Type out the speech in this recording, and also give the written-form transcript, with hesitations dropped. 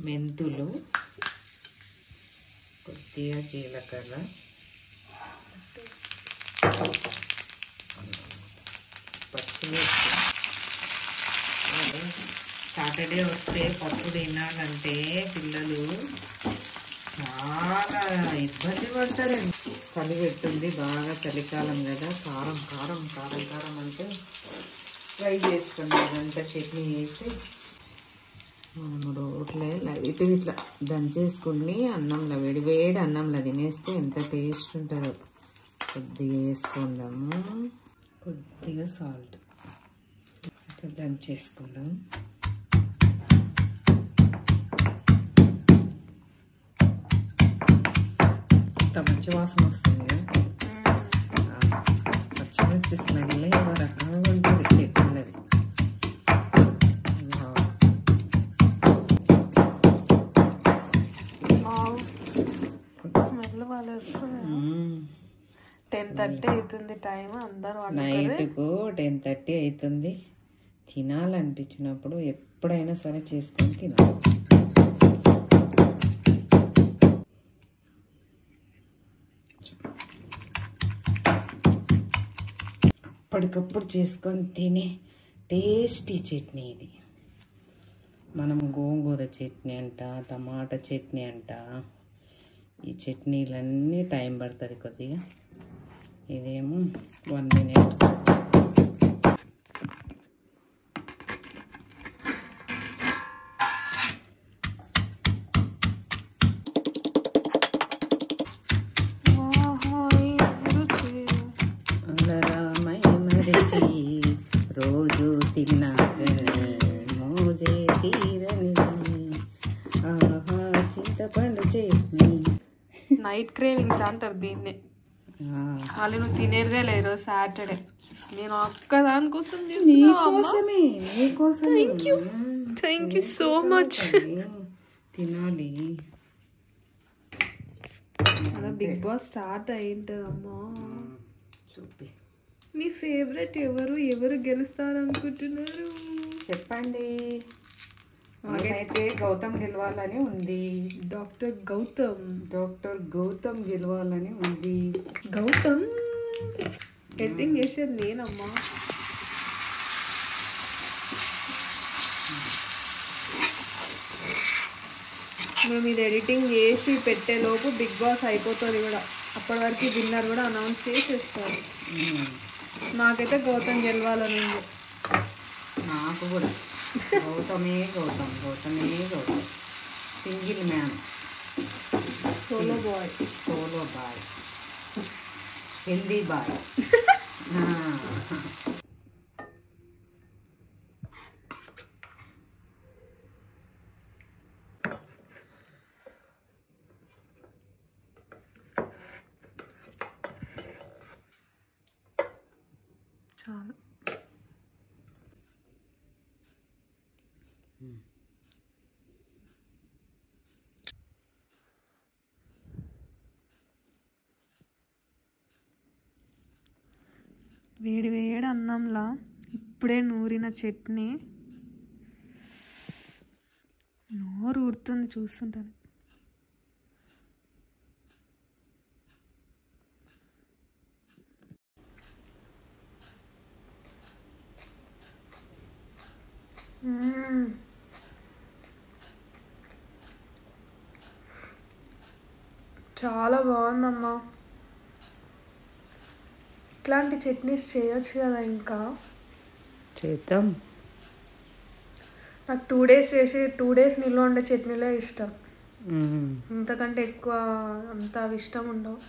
మెంతులు, కొద్దిగా జీలకర్ర, పచ్చిమిర్చి. సాటర్డే వస్తే పప్పు తినాలంటే పిల్లలు చాలా ఇబ్బంది పడతారండి. చలి పెట్టుంది, బాగా చలికాలం కదా. కారం కారం కారం కారం అంటే ఫ్రై చేసుకున్నాం. ఇదంతా చట్నీ వేసి మనము రోట్లే లైట్ ఇట్లా దంచేసుకుని అన్నంలో వేడి వేడి అన్నంలో తినేస్తే ఎంత టేస్ట్ ఉంటుందో. కొద్దిగా వేసుకుందాము, కొద్దిగా సాల్ట్ దంచేసుకుందాం. ఇంత మంచి వాసన వస్తుంది. పచ్చిమిర్చి స్మెల్ ఏదో రకంగా ఉంటుంది చట్నీలది. స్మెల్ వాళ్ళు వస్తుంది. 10:30 అవుతుంది టైం. అందరూ నైట్కు 10:30 అవుతుంది. తినాలనిపించినప్పుడు ఎప్పుడైనా సరే చేసుకొని తినాలి. అప్పటికప్పుడు చేసుకొని తినే టేస్టీ చట్నీ ఇది. మనం గోంగూర చట్నీ అంట, టమాటా చట్నీ అంట, ఈ చట్నీలన్నీ టైం పడుతుంది కొద్దిగా. ఇదేమో 1 minute. రోజు తిన్నాకనే మోజే తీరనిది. ఆహా చింతపండు చట్నీ. నైట్ క్రేవింగ్స్ అంటారు దీన్ని. వాళ్ళు నువ్వు తినేదే లేదు ఈరోజు సాటర్డే. నేను ఒక్కదాని కోసం థ్యాంక్ యూ సో మచ్. తినాలి. బిగ్ బాస్ స్టార్ట్ అయింటదమ్మా. చూపి మీ ఫేవరెట్ ఎవరు గెలుస్తారు అనుకుంటున్నారు చెప్పండి. నాకైతే గౌతమ్ గెలవాలని ఉంది. డాక్టర్ గౌతమ్ గెలవాలని ఉంది. గౌతమ్ ఎడిటింగ్ చేసేది నేనమ్మా. మేము ఇది ఎడిటింగ్ చేసి పెట్టేలోపు బిగ్ బాస్ అయిపోతుంది కూడా. అప్పటి వరకు విన్నర్ కూడా అనౌన్స్ చేసేస్తారు. నాకైతే గౌతమ్ గెలవాలని ఉంది. నాకు కూడా గౌతమే Gautam. Single man, solo boy, healthy boy. చాలు. వేడి వేడి అన్నంలా ఇప్పుడే నూరిన చట్నీ నోరు ఊరుతుంది చూస్తుంటాను. చాలా బాగుందమ్మా. ఇట్లాంటి చట్నీస్ చేయొచ్చు కదా. ఇంకా చేద్దాం. నాకు 2 days చేసి 2 days నిల్వ ఉండే చట్నీలే ఇష్టం. ఇంతకంటే ఎక్కువ అంత ఇష్టం ఉండవు.